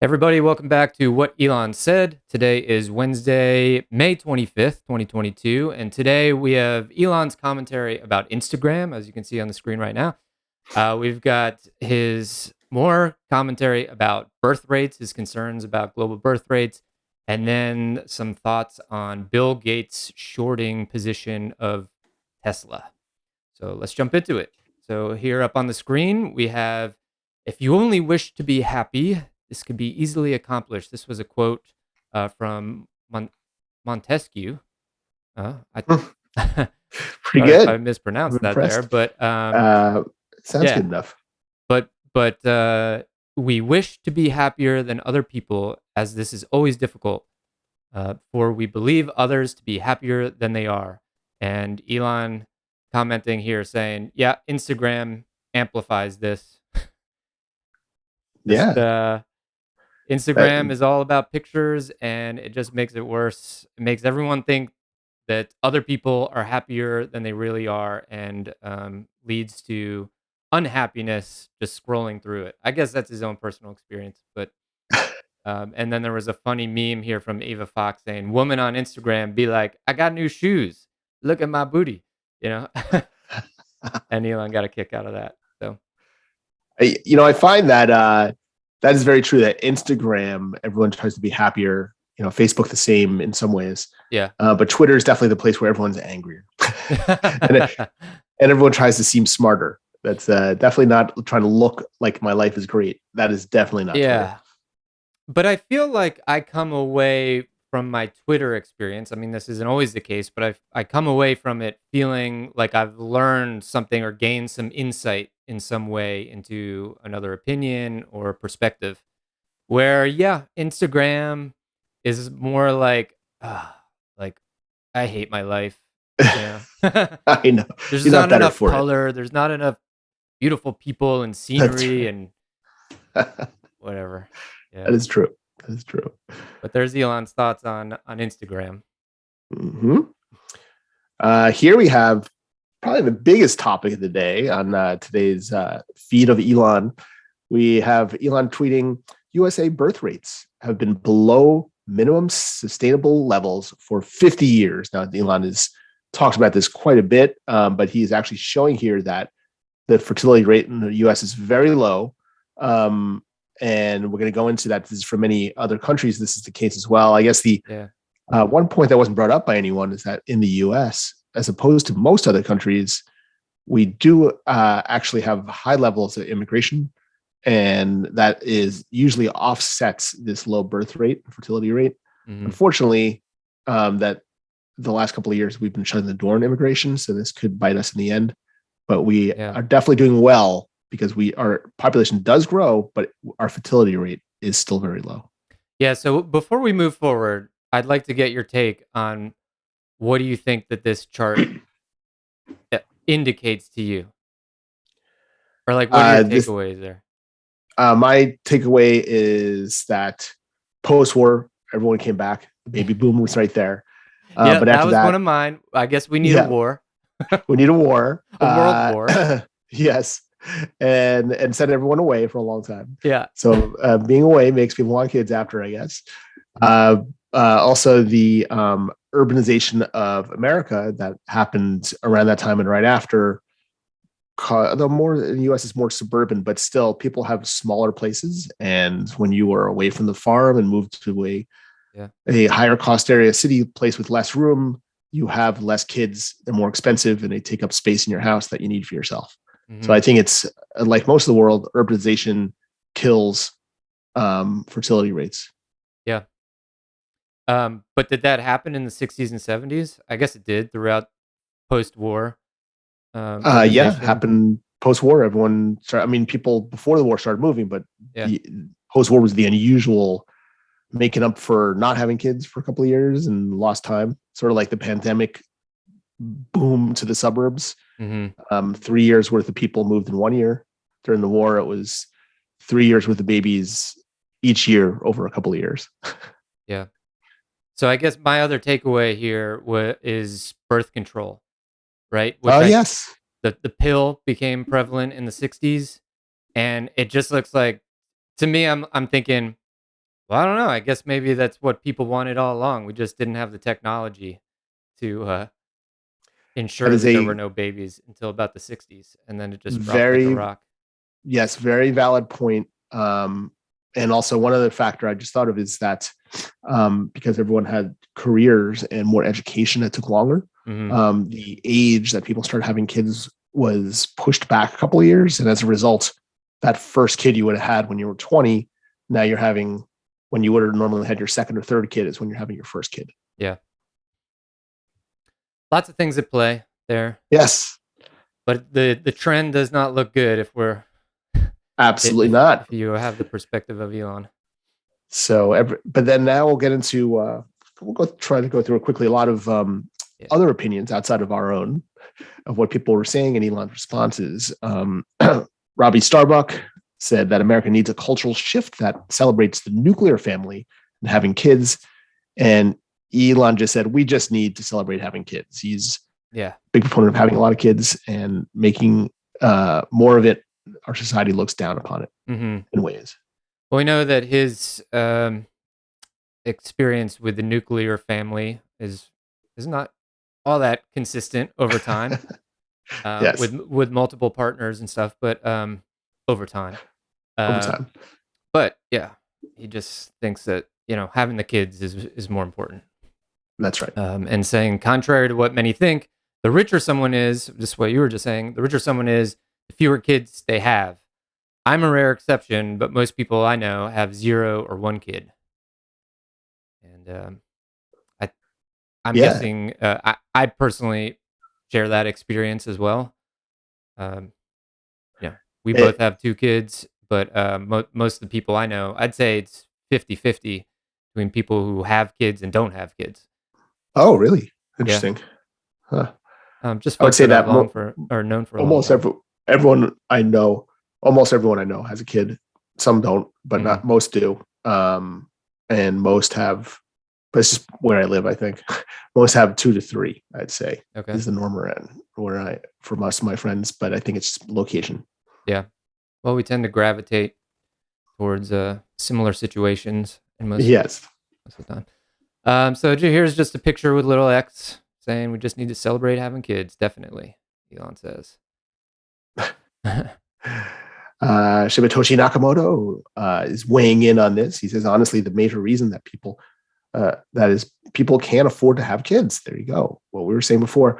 Everybody, welcome back to What Elon Said. Today is Wednesday, May 25th, 2022. And today we have Elon's commentary about Instagram, as you can see on the screen right now. We've got his more commentary about birth rates, his concerns about global birth rates, and then some thoughts on Bill Gates' shorting position of Tesla. So let's jump into it. So here up on the screen, we have, if you only wish to be happy, this could be easily accomplished. This was a quote from Montesquieu. I Pretty sorry if I good. I'm mispronounced that there, impressed. but Sounds yeah, good enough. but we wish to be happier than other people, as this is always difficult. For we believe others to be happier than they are. And Elon commenting here saying, "Yeah, Instagram amplifies this. Just Yeah. That, Instagram is all about pictures, and it just makes it worse. It makes everyone think that other people are happier than they really are, and leads to unhappiness just scrolling through it. I guess that's his own personal experience, but and then there was a funny meme here from Ava Fox saying, "Woman on Instagram be like, I got new shoes. Look at my booty," you know. And Elon got a kick out of that. So I find that that is very true. That Instagram, everyone tries to be happier. Facebook the same in some ways, yeah. but Twitter is definitely the place where everyone's angrier, and and everyone tries to seem smarter. That's definitely not trying to look like my life is great. That is definitely not Twitter. Yeah. But I feel like I come away from my Twitter experience. I mean, this isn't always the case, but I come away from it feeling like I've learned something or gained some insight in some way into another opinion or perspective. Where yeah, Instagram is more like I hate my life. You know, I know there's you're not not better enough for it. color. There's not enough beautiful people and That's scenery right. and That whatever. Yeah. is true. That is true. But there's Elon's thoughts on Instagram. hmm Here we have probably the biggest topic of the day on today's feed of Elon. We have Elon tweeting USA birth rates have been below minimum sustainable levels for 50 years. Now, Elon has talked about this quite a bit, but he's actually showing here that the fertility rate in the US is very low. And we're going to go into that. This is for many other countries. This is the case as well. I guess the Yeah. one point that wasn't brought up by anyone is that in the US, as opposed to most other countries, we do actually have high levels of immigration, and that is usually offsets this low birth rate, fertility rate. Mhm. Unfortunately, that the last couple of years we've been shutting the door on immigration, so this could bite us in the end. But we Yeah. are definitely doing well because our population does grow, but our fertility rate is still very low. Yeah, so before we move forward, I'd like to get your take on what do you think that this chart indicates to you? Or like what are your This takeaways there? My takeaway is that post-war, everyone came back. The baby boom was right there. Yeah, But that after was one that, of mine. I guess we need a yeah, war, we need a war. a world war. Yes, and send everyone away for a long time. Yeah. So being away makes people want kids after, I guess. Uh, Also, the urbanization of America that happened around that time and right after. The more in the U.S. is more suburban, but still people have smaller places. And when you are away from the farm and move to Yeah. a higher cost area, city place with less room, you have less kids. They're more expensive and they take up space in your house that you need for yourself. So I Mhm. think it's like most of the world, urbanization kills fertility rates. Yeah. But did that happen in the 60s and 70s? I guess it did throughout post-war Yeah, urbanization. happened post-war. Everyone started. I mean, people before the war started moving, but Yeah. the post-war was the unusual making up for not having kids for a couple of years and lost time. Sort of like the pandemic boom to the suburbs. Mhm. 3 years worth of people moved in 1 year. During the war, it was 3 years worth of babies each year over a couple of years. Yeah. So I guess my other takeaway here is birth control, right? Which I Yes. the pill became prevalent in the 60s, and it just looks like to me I'm thinking Well, I don't know. I guess maybe that's what people wanted all along. We just didn't have the technology to That ensure is that there were a no babies until about the 60s, and then it just dropped like a very, rock. yes, very valid point. And also, one other factor I just thought of is that because everyone had careers and more education, it took longer. Hmm. The age that people started having kids was pushed back a couple of years. And as a result, that first kid you would have had when you were 20, now you're having when you would have normally had your second or third kid is when you're having your first kid. Yeah, lots of things at play there, Yes, but the trend does not look good if we're absolutely if not. you have the perspective of Elon. So, but then now we'll get into we'll go try to go through quickly a lot of Yeah, other opinions outside of our own of what people were saying in Elon's responses. Robbie Starbuck said that America needs a cultural shift that celebrates the nuclear family and having kids. And Elon just said, we just need to celebrate having kids. He's a yeah. big proponent of having a lot of kids and making more of it. Our society looks down upon it Hmm. in ways. Well, we know that his experience with the nuclear family is not all that consistent over time, Yes, with multiple partners and stuff, but over time. over Uh, time. but yeah, he just thinks that having the kids is more important. That's right. And saying contrary to what many think, the richer someone is, just what you were just saying, the richer someone is, the fewer kids they have. I'm a rare exception, but most people I know have 0 or 1 kid, and I I'm Yeah. guessing I personally share that experience as well. Um, yeah, we both It, have 2 kids, but most of the people I know, I'd say it's 50-50 between people who have kids and don't have kids. oh, really? Yeah, Interesting. Huh. just I would folks say that I've that long for or known for a long almost time. everyone I know, almost everyone I know has a kid. Some don't, but Hmm. not most do. And most have, but it's just where I live. I think most have 2 to 3. I'd say Okay. is the norm around where I for most of my friends. But I think it's location. Yeah. Well, we tend to gravitate towards similar situations in Yes. most of the time. So here's just a picture with little X saying we just need to celebrate having kids. Definitely, Elon says. Shibatoshi Nakamoto is weighing in on this. He says, honestly, the major reason that that is, people can't afford to have kids. There you go. What we were saying before.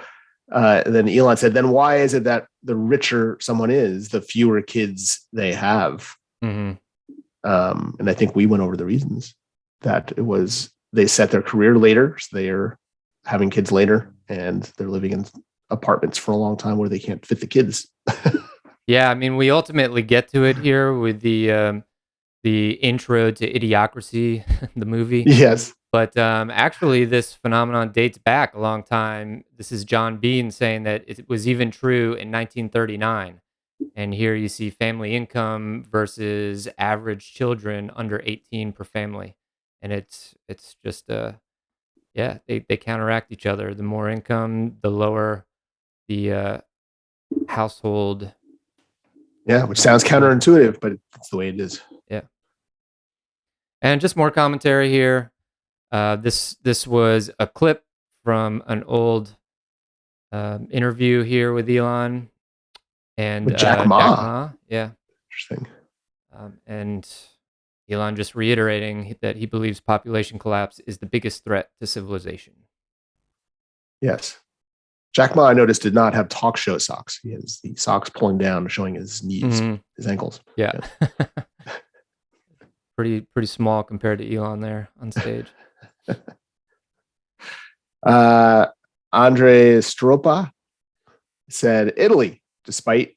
Then Elon said, then why is it that the richer someone is, the fewer kids they have? Hmm. And I think we went over the reasons that it was they set their career later, so they are having kids later, and they're living in apartments for a long time where they can't fit the kids. Yeah, I mean, we ultimately get to it here with the intro to Idiocracy, the movie. Yes. But actually, this phenomenon dates back a long time. This is John Bean saying that it was even true in 1939. And here you see family income versus average children under 18 per family. And it's just yeah, they counteract each other. The more income, the lower the household. Yeah, which sounds Income. counterintuitive, but it's the way it is. Yeah. And just more commentary here. This was a clip from an old interview here with Elon and With Jack Jack Ma. Ma. Yeah. Interesting. And Elon just reiterating that he believes population collapse is the biggest threat to civilization. Yes. Jack Ma, I noticed, did not have talk show socks. He has the socks pulling down, showing his knees, Hmm. his ankles. Yeah. Yes. Pretty small compared to Elon there on stage. Uh, Andre Stropa said, Italy, despite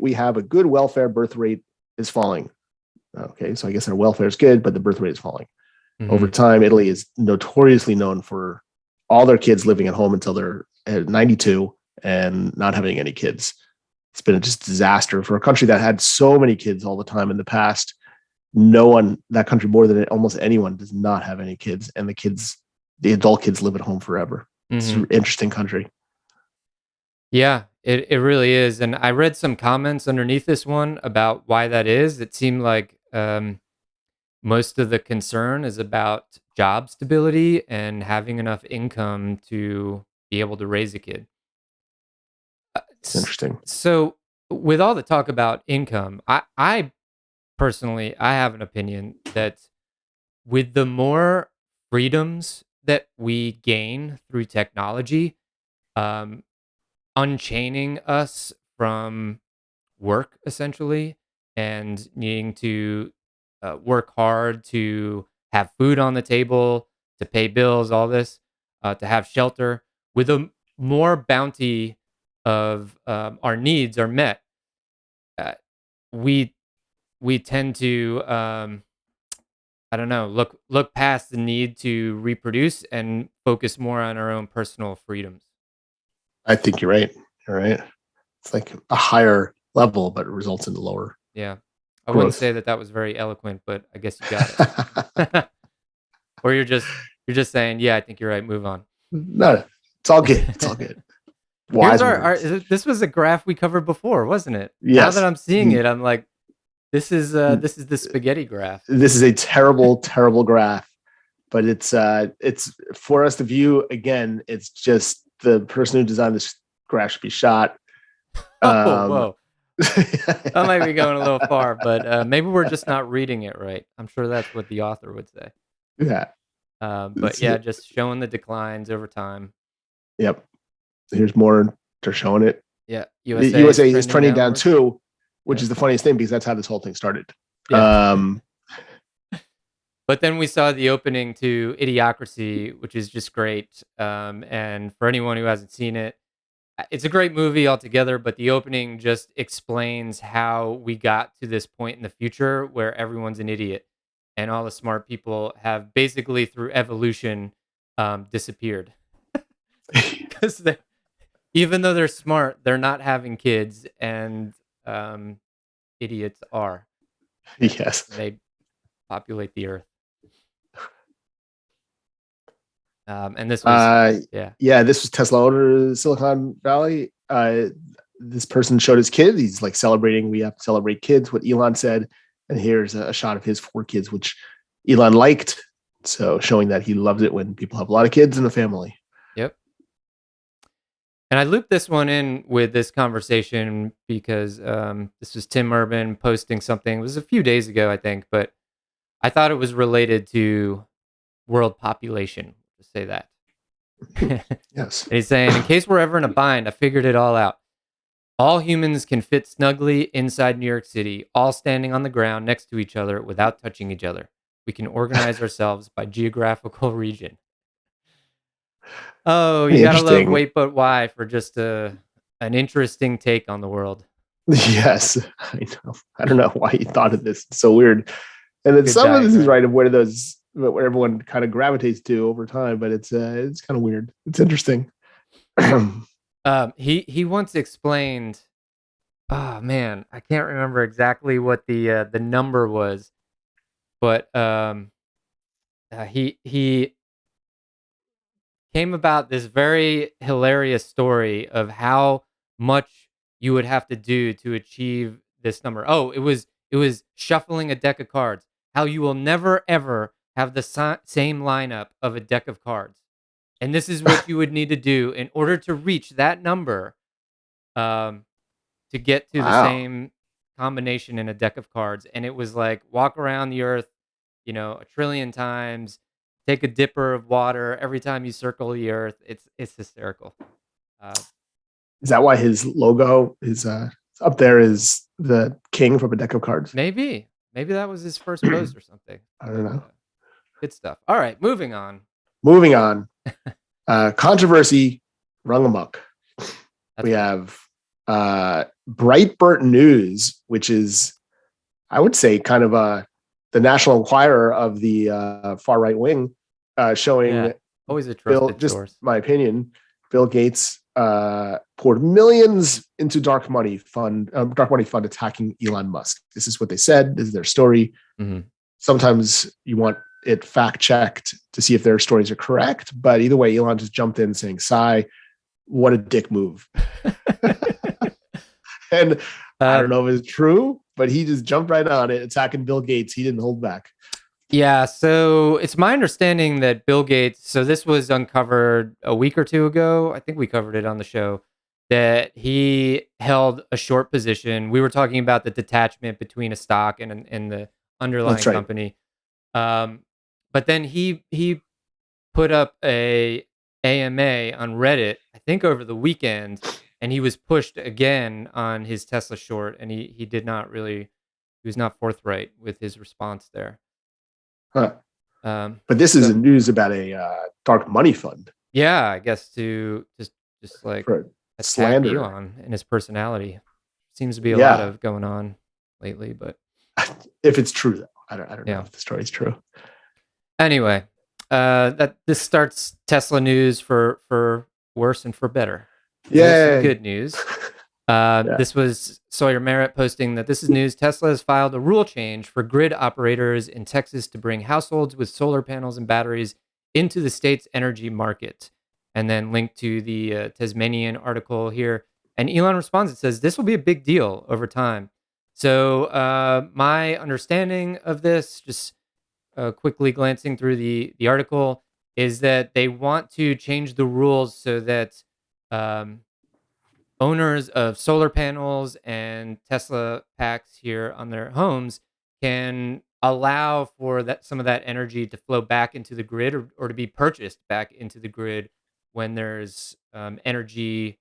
we have a good welfare, birth rate is falling. Okay, so I guess our welfare is good, but the birth rate is falling. Over Hmm. time, Italy is notoriously known for all their kids living at home until they're at 92 and not having any kids. It's been a just disaster for a country that had so many kids all the time in the past. No one, that country more than almost anyone, does not have any kids, and the adult kids live at home forever. It's Hmm. an interesting country. Yeah, it really is. And I read some comments underneath this one about why that is. It seemed like most of the concern is about job stability and having enough income to be able to raise a kid. It's interesting. So, with all the talk about income, I personally, I have an opinion that with the more freedoms that we gain through technology, um, unchaining us from work essentially and needing to work hard to have food on the table, to pay bills, all this, to have shelter, with a more bounty of our needs are met, uh, we we tend to I don't know, look past the need to reproduce and focus more on our own personal freedoms. I think you're right. You're right. It's like a higher level, but it results in lower Yeah. I wouldn't growth. say that that was very eloquent, but I guess you got it. Or you're just saying, "Yeah, I think you're right, move on." No, it's all good. It's all good. Here's Wise our words. this was a graph we covered before, wasn't it? Now that Yes. I'm seeing it, I'm like, this is the spaghetti graph. This is a terrible, terrible graph, but it's for us to view again. It's just the person who designed this graph should be shot. Oh, Um, whoa. That might be going a little far, but maybe we're just not reading it right. I'm sure that's what the author would say. yeah. But It's, yeah, just showing the declines over time. yep. Here's more. They're showing it. Yeah, The USA is USA is trending trending down downward. too, which Yeah, is the funniest thing because that's how this whole thing started. yeah. Um, But then we saw the opening to Idiocracy, which is just great. And for anyone who hasn't seen it, it's a great movie altogether. But the opening just explains how we got to this point in the future where everyone's an idiot, and all the smart people have basically through evolution disappeared because even though they're smart, they're not having kids, and um, idiots are. yes. They populate the earth. And this was, Uh, yeah, yeah, this was Tesla owner Silicon Valley. This person showed his kid. He's like celebrating. We have to celebrate kids. What Elon said, and here's a shot of his 4 kids, which Elon liked. So showing that he loves it when people have a lot of kids in the family. yep. And I looped this one in with this conversation because this was Tim Urban posting something. It was a few days ago, I think, but I thought it was related to world population. To say that. And Yes. he's saying, in case we're ever in a bind, I figured it all out. All humans can fit snugly inside New York City, all standing on the ground next to each other without touching each other. We can organize ourselves by geographical region. Oh, you Pretty gotta love interesting. Wait But Why for just an interesting take on the world. Yes, I know. I don't know why he thought of this. It's so weird. And then Good some of this is diagram. right of where those what everyone kind of gravitates to over time, but it's kind of weird. It's interesting. He once explained. Oh man, I can't remember exactly what the number was, but he came about this very hilarious story of how much you would have to do to achieve this number. Oh, it was shuffling a deck of cards. How you will never ever have the same lineup of a deck of cards, and this is what you would need to do in order to reach that number. Um, to get to the Wow. same combination in a deck of cards. And it was like walk around the earth, a trillion times, take a dipper of water every time you circle the earth. It's hysterical. Uh, Is that why his logo is up there is the king from a deck of cards? maybe that was his first post or something. I don't But know. good stuff. All right, moving on. Moving on. Controversy rung amok. That's We right. have Breitbart News, which is, I would say, kind of the National Enquirer of the far right wing, Yeah, showing always a Bill, trusted just source. my opinion, Bill Gates poured millions into dark money fund attacking Elon Musk. This is what they said. This is their story. Hmm. Sometimes you want it fact checked to see if their stories are correct, but either way, Elon just jumped in saying, "Sigh, what a dick move." And I don't um, know if it's true, but he just jumped right on it, attacking Bill Gates. He didn't hold back. Yeah, so it's my understanding that Bill Gates, so this was uncovered a week or two ago. I think we covered it on the show that he held a short position. We were talking about the detachment between a stock and the That's underlying right. company. Um, but then he put up a AMA on Reddit, I think over the weekend, and he was pushed again on his Tesla short, and he did not really he was not forthright with his response there. Huh. Um, But this is so news about a dark money fund yeah, I guess to just like for attack slander. Elon and his personality. Seems to be a lot Yeah, of going on lately, but if it's true though, I don't know yeah. if the story's true. Anyway, that this starts Tesla news for worse and for better. So here's some Yay! good news. Yeah. This was Sawyer Merritt posting that this is news. Tesla has filed a rule change for grid operators in Texas to bring households with solar panels and batteries into the state's energy market. And then linked to the Tasmanian article here. And Elon responds, it says, this will be a big deal over time. So, my understanding of this, just quickly glancing through the article, is that they want to change the rules so that um, owners of solar panels and Tesla packs here on their homes can allow for that some of that energy to flow back into the grid or to be purchased back into the grid when there's energy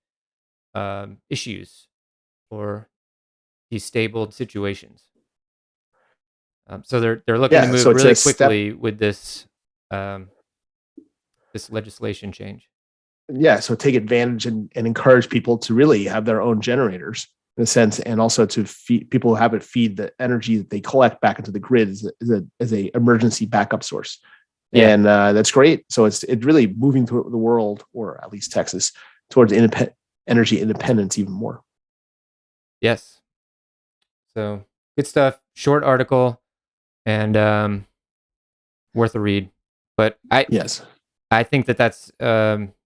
issues or destabilized situations. So they're looking to Yeah. So move it's really a step. quickly with um, this legislation change. Yeah. So take advantage and encourage people to really have their own generators in a sense, and also to feed people who have it feed the energy that they collect back into the grid as a emergency backup source. Yeah. And that's great. So it's really moving through the world, or at least Texas, towards energy independence even more. Yes. So good stuff. Short article and worth a read. But Yes. I think that's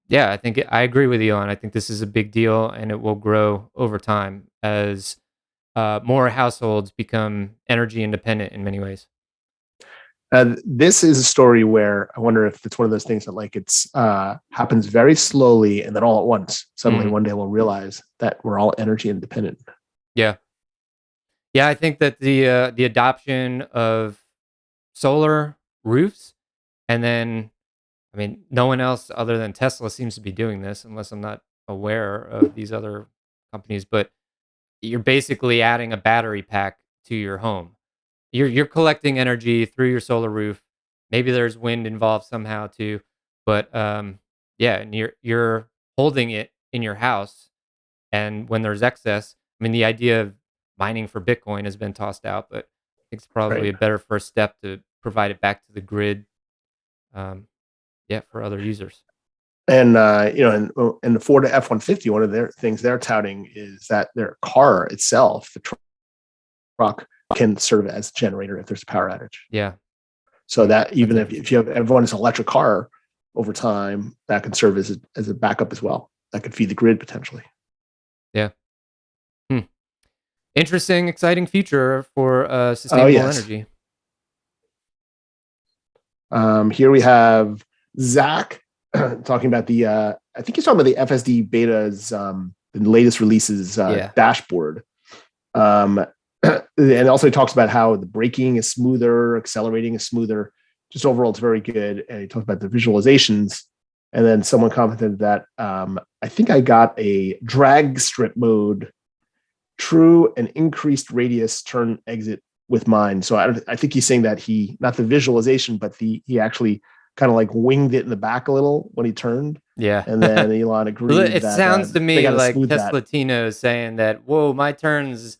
yeah, I agree with Elon. I think this is a big deal and it will grow over time as more households become energy independent in many ways. This is a story where I wonder if it's one of those things that like it's happens very slowly, and then all at once, suddenly Mhm. one day we'll realize that we're all energy independent. Yeah. Yeah, I think that the adoption of solar roofs and then I mean, no one else other than Tesla seems to be doing this unless I'm not aware of these other companies, but you're basically adding a battery pack to your home. You're collecting energy through your solar roof. Maybe there's wind involved somehow too, but yeah, and you're holding it in your house. And when there's excess, I mean, the idea of mining for Bitcoin has been tossed out, but I think it's probably Right. a better first step to provide it back to the grid. Yeah, for other users. And and the Ford F-150, one of their things they're touting is that their car itself, the truck, can serve as a generator if there's a power outage. Yeah, So that that's even if interesting. you have everyone's electric car over time, that can serve as a backup as well. That could feed the grid potentially. Yeah. Hmm. Interesting, exciting future for Oh sustainable yes. energy. Here we have Zach talking about the. I think he's talking about the FSD betas, the latest releases Yeah. dashboard. Um, and also he talks about how the braking is smoother, accelerating is smoother. Just overall, it's very good. And he talks about the visualizations. And then someone commented that I think I got a drag strip mode, true and increased radius turn exit with mine. So I think he's saying that he, not the visualization, but he actually kind of like winged it in the back a little when he turned. Yeah. And then Elon agreed It that sounds to they me got to like smooth that Tesla Tino is saying that, whoa, my turns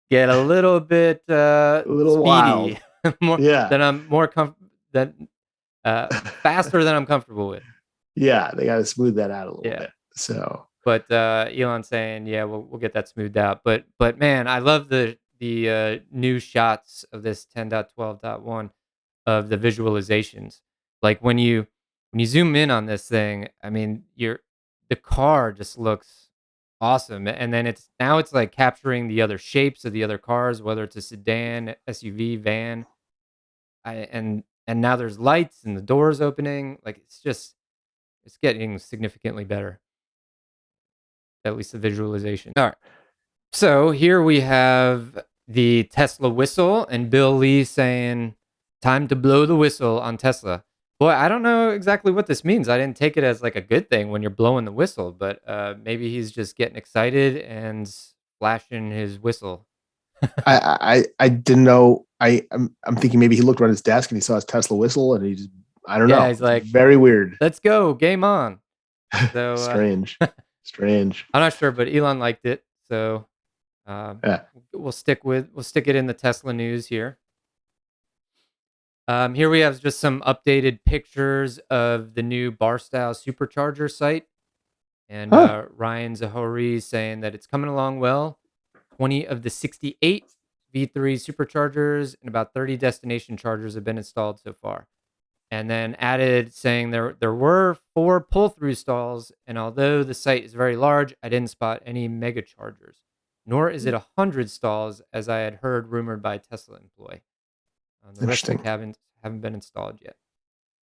get a little bit a little speedy, wild. more Yeah. than I'm more than faster than I'm comfortable with. Yeah. They got to smooth that out a little Yeah. bit. So, But Elon saying, yeah, we'll get that smoothed out. But man, I love the new shots of this 10.12.1 of the visualizations. Like when you zoom in on this thing, I mean, the car just looks awesome. And then it's like capturing the other shapes of the other cars, whether it's a sedan, SUV, van. And and now there's lights and the doors opening. Like it's getting significantly better. At least the visualization. All right. So here we have the Tesla whistle and Bill Lee saying, "Time to blow the whistle on Tesla." Boy, I don't know exactly what this means. I didn't take it as like a good thing when you're blowing the whistle, but maybe he's just getting excited and flashing his whistle. I didn't know. I'm thinking maybe he looked around his desk and he saw his Tesla whistle and he just, I don't Yeah, know. he's It's like, very weird. "Let's go, game on." So Strange. Strange. I'm not sure, but Elon liked it, so um, Yeah. we'll stick it in the Tesla news here. Here we have just some updated pictures of the new Barstow supercharger site, and Huh. Ryan Zahori saying that it's coming along well. 20 of the 68 V3 superchargers and about 30 destination chargers have been installed so far. And then added saying there were 4 pull-through stalls, and although the site is very large, I didn't spot any mega chargers, nor is it 100 stalls as I had heard rumored by a Tesla employee. The rest Interesting. haven't been installed yet.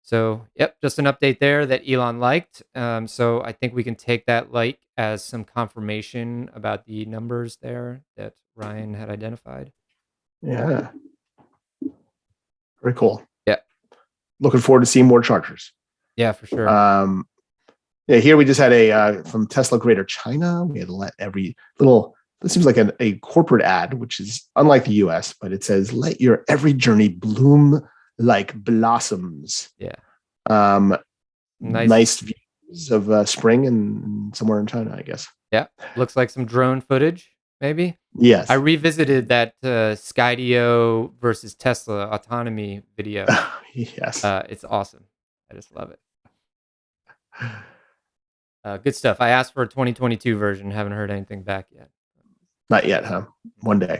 So, yep, just an update there that Elon liked. So I think we can take that like as some confirmation about the numbers there that Ryan had identified. Yeah. Very cool. Yeah, Looking forward to seeing more chargers. yeah, for sure. Yeah, here we just had a from Tesla Greater China. We had to let every little. This seems like a corporate ad, which is unlike the U.S., but it says, "Let your every journey bloom like blossoms." Yeah, Nice views of spring and somewhere in China, I guess. yeah. Looks like some drone footage, maybe. Yes. I revisited that Skydio versus Tesla autonomy video. Yes. It's awesome. I just love it. Good stuff. I asked for a 2022 version. Haven't heard anything back yet. Not yet, huh? One day.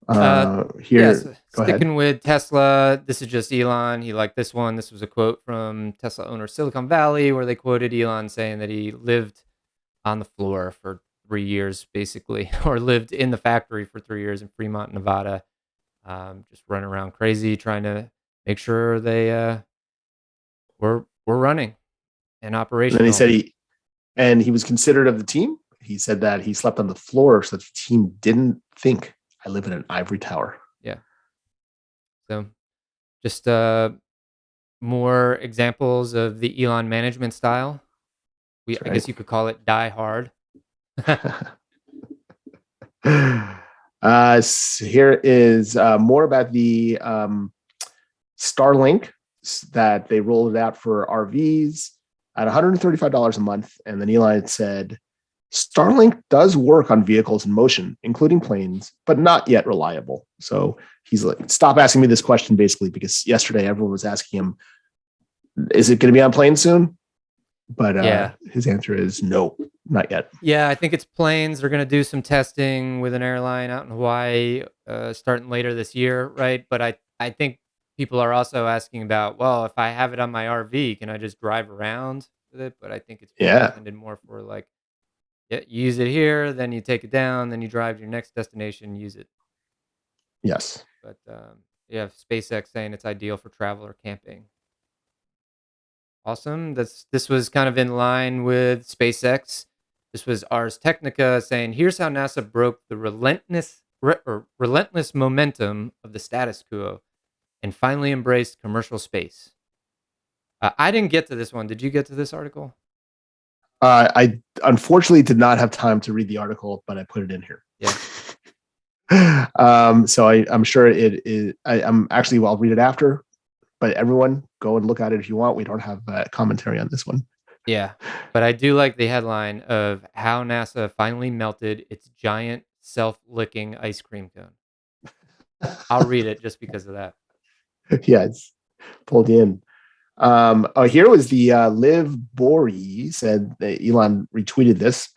Yeah, Go sticking ahead. with Tesla, this is just Elon. He liked this one. This was a quote from Tesla owner Silicon Valley, where they quoted Elon saying that he lived on the floor for 3 years, basically, or lived in the factory for 3 years in Fremont, Nevada, just running around crazy, trying to make sure they were running and And operational. then he said he was considerate of the team. He said that he slept on the floor so that the team didn't think I live in an ivory tower. Yeah. So just more examples of the Elon management style. I guess you could call it die hard. So here is more about the Starlink that they rolled it out for RVs at $135 a month. And then Elon said, Starlink does work on vehicles in motion, including planes, but not yet reliable. So he's like, stop asking me this question, basically, because yesterday everyone was asking him, is it going to be on planes soon? But his answer is no, not yet. Yeah, I think it's planes. They're going to do some testing with an airline out in Hawaii starting later this year, right? But I think people are also asking about, well, if I have it on my RV, can I just drive around with it? But I think it's intended more for like, you use it here, then you take it down, then you drive to your next destination, use it. Yes. But yeah, SpaceX saying it's ideal for travel or camping. Awesome. This was kind of in line with SpaceX. This was Ars Technica saying, here's how NASA broke the relentless momentum of the status quo and finally embraced commercial space. I didn't get to this one. Did you get to this article? I unfortunately did not have time to read the article, but I put it in here. Yeah. So I'm sure it is. I'll read it after, but everyone go and look at it if you want. We don't have commentary on this one. Yeah, but I do like the headline of how NASA finally melted its giant self-licking ice cream cone. I'll read it just because of that. Yeah, it's pulled in. Here was the Liv Bory said that Elon retweeted this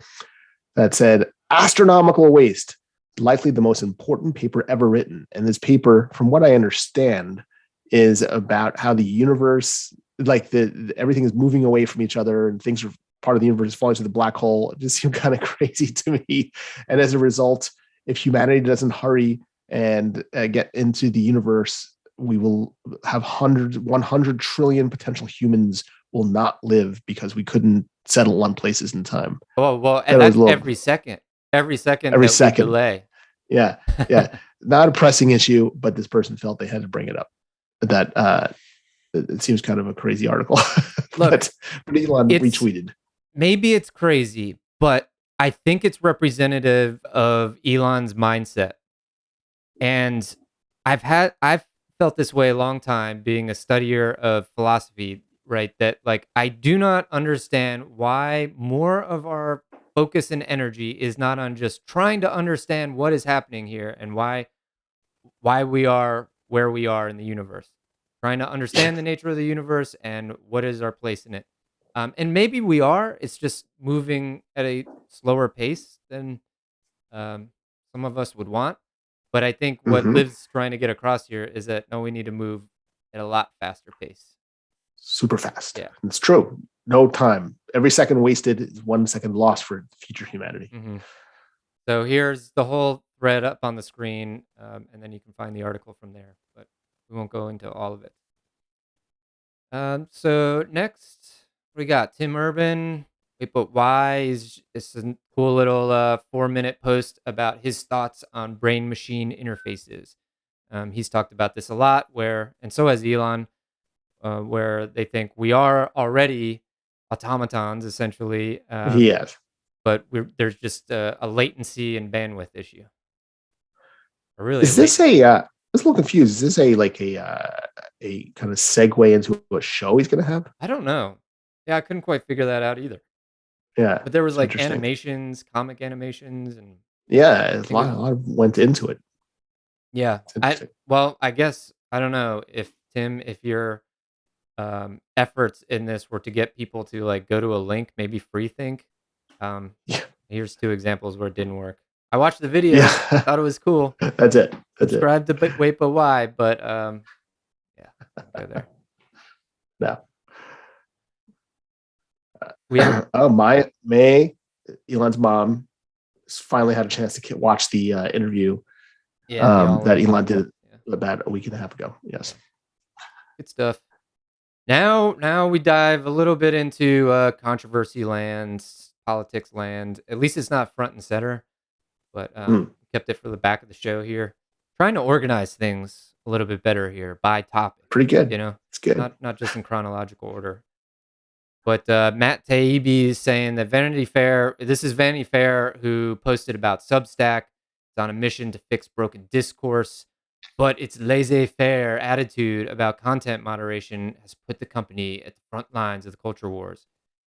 that said, astronomical waste, likely the most important paper ever written. And this paper, from what I understand, is about how the universe, like everything is moving away from each other and things are part of the universe falling to the black hole. It just seemed kind of crazy to me. And as a result, if humanity doesn't hurry and get into the universe, we will have 100 trillion potential humans will not live because we couldn't settle on places in time. Well, That was that's a little every second every that we second. delay. Yeah, yeah, not a pressing issue, but this person felt they had to bring it up. That it seems kind of a crazy article, Look, but Elon it's retweeted. maybe it's crazy, but I think it's representative of Elon's mindset. And I've felt this way a long time being a studier of philosophy, right? That like I do not understand why more of our focus and energy is not on just trying to understand what is happening here and why we are where we are in the universe. Trying to understand the nature of the universe and what is our place in it. And maybe we are. It's just moving at a slower pace than some of us would want. But I think what Mm-hmm. Liv's trying to get across here is that no, we need to move at a lot faster pace. Super fast. Yeah. It's true. No time. Every second wasted is 1 second lost for future humanity. So here's the whole thread up on the screen, and then you can find the article from there. But we won't go into all of it. So next we got Tim Urban. Wait, but why is it's a cool little 4-minute post about his thoughts on brain machine interfaces. He's talked about this a lot, and so has Elon, where they think we are already automatons essentially, Yes. but there's just a latency and bandwidth issue, or really a Is late. this a? I was a little confused. Is this a kind of segue into a show he's going to have? I don't know. Yeah, I couldn't quite figure that out either. Yeah, But there was it's like interesting. animations, comic animations, and Yeah, I think it was a lot went into it. yeah. It's interesting. I guess I don't know if Tim, if your efforts in this were to get people to like go to a link, maybe free think. Um, Yeah, Here's 2 examples where it didn't work. I watched the video, yeah. thought it was cool. That's it. That's it. Subscribe to Wait But Why, but yeah, didn't go there. No. We have Oh, my May, Elon's mom finally had a chance to watch the interview yeah, the all that in. Elon did Yeah, about a week and a half ago. yeah. Yes. Good stuff. Now we dive a little bit into controversy land, politics land. At least it's not front and center, but Mm, kept it for the back of the show here. Trying to organize things a little bit better here by topic, pretty good. you know, It's good. not just in chronological order. But Matt Taibbi is saying that Vanity Fair, this is Vanity Fair who posted about Substack. It's on a mission to fix broken discourse, but its laissez-faire attitude about content moderation has put the company at the front lines of the culture wars.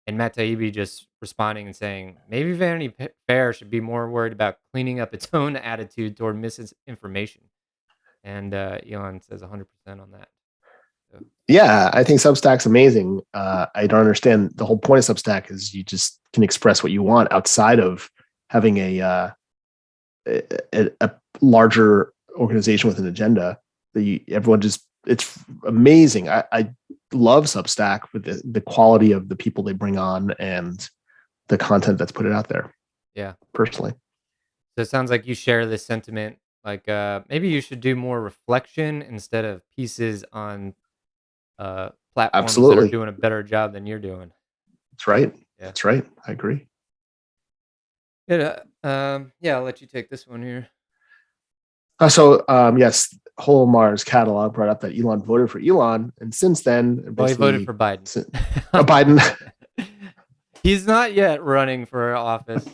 And Matt Taibbi just responding and saying, maybe Vanity Fair should be more worried about cleaning up its own attitude toward misinformation. And Elon says 100% on that. So, Yeah, I think Substack's amazing. I don't understand the whole point of Substack is you just can express what you want outside of having a larger organization with an agenda. Everyone just it's amazing. I love Substack with the quality of the people they bring on and the content that's put it out there. yeah. Personally, So it sounds like you share this sentiment. Like maybe you should do more reflection instead of pieces on platforms that are absolutely, doing a better job than you're doing. that's right. Yeah. That's right. I agree. Yeah, I'll let you take this one here. Yes, whole Mars catalog brought up that Elon voted for Elon, and since then, Well, he voted basically, for Biden. Biden. He's not yet running for office.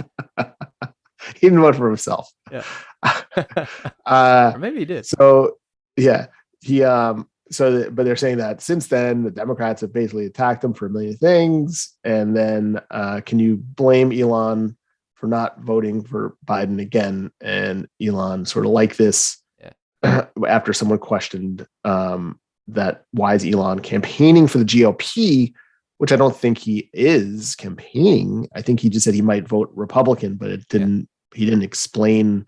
He didn't vote for himself. Yeah. uh, Or maybe he did. so yeah, but they're saying that since then the Democrats have basically attacked him for a million things, and then can you blame Elon for not voting for Biden again? And Elon sort of like this after someone questioned that why is Elon campaigning for the GOP, which I don't think he is campaigning. I think he just said he might vote Republican, but it didn't. He didn't explain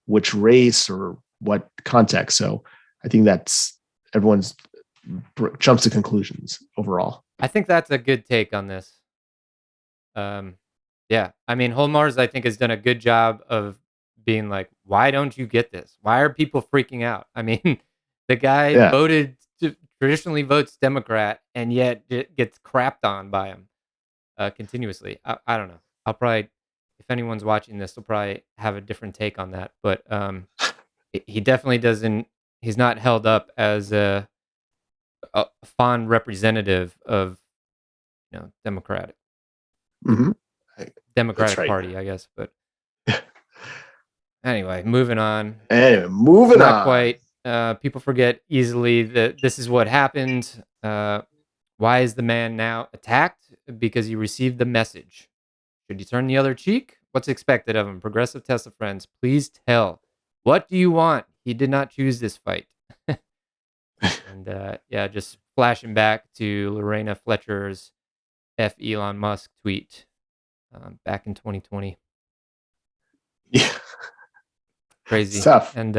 which race or what context. So I think that's everyone's jumps to conclusions overall. I think that's a good take on this. Yeah, I mean, Holmars, I think, has done a good job of being like, why don't you get this? Why are people freaking out? I mean, The guy Yeah. traditionally votes Democrat, and yet gets crapped on by him continuously. I don't know. I'll probably, if anyone's watching this, will probably have a different take on that. But he definitely doesn't. He's not held up as a fond representative of Democratic Hmm. That's Democratic right. Party, I guess. But anyway, moving on. Anyway, moving Not on. quite. People forget easily that this is what happened. Why is the man now attacked? Because he received the message. Should he turn the other cheek? What's expected of him? Progressive Tesla friends, please tell. What do you want? He did not choose this fight. And yeah, just flashing back to Lorena Fletcher's F Elon Musk tweet back in 2020. Yeah, it's Crazy. tough. And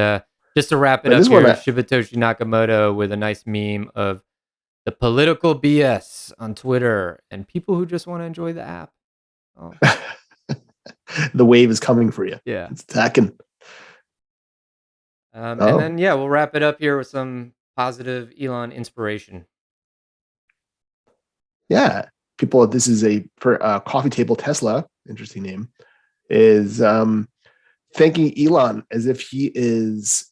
just to wrap it But up this one, here, Shibatoshi Nakamoto with a nice meme of the political BS on Twitter and people who just want to enjoy the app. Oh, the wave is coming for you. yeah. It's attacking. And then, yeah, we'll wrap it up here with some positive Elon inspiration. Yeah. People, this is for Coffee Table Tesla, interesting name, is thanking Elon as if he is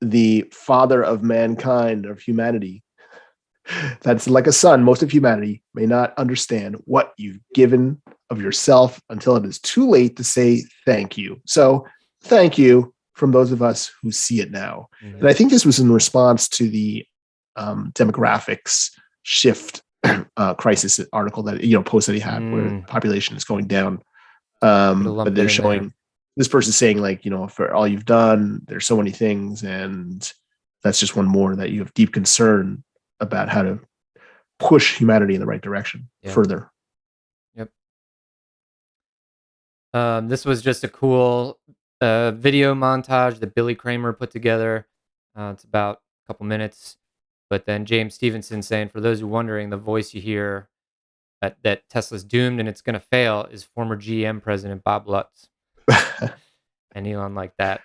the father of mankind, of humanity. That's like a son. Most of humanity may not understand what you've given of yourself until it is too late to say thank you. So thank you from those of us who see it now. Mhm. And I think this was in response to the demographics shift crisis article that, post that he had where the population is going down. But they're showing this person saying like, for all you've done, there's so many things. And that's just one more that you have deep concern about how to push humanity in the right direction further. Yep. This was just a cool video montage that Billy Kramer put together. It's about a couple minutes. But then James Stevenson saying, for those who are wondering, the voice you hear that Tesla's doomed and it's going to fail is former GM president Bob Lutz. And Elon like that.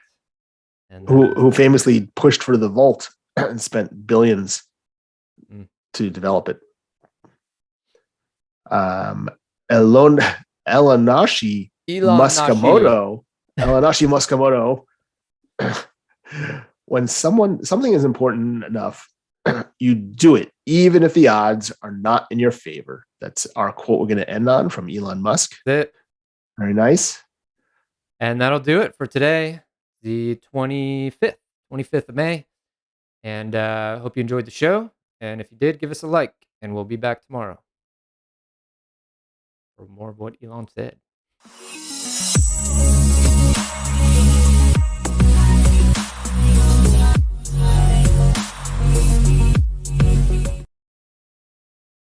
And who famously pushed for the Volt and spent billions to develop it. Elanashi Muskamoto. When something is important enough, you do it, even if the odds are not in your favor. That's our quote we're going to end on from Elon Musk. That's it. Very nice. And that'll do it for today, the 25th of May. And hope you enjoyed the show. And if you did, give us a like. And we'll be back tomorrow for more of what Elon said.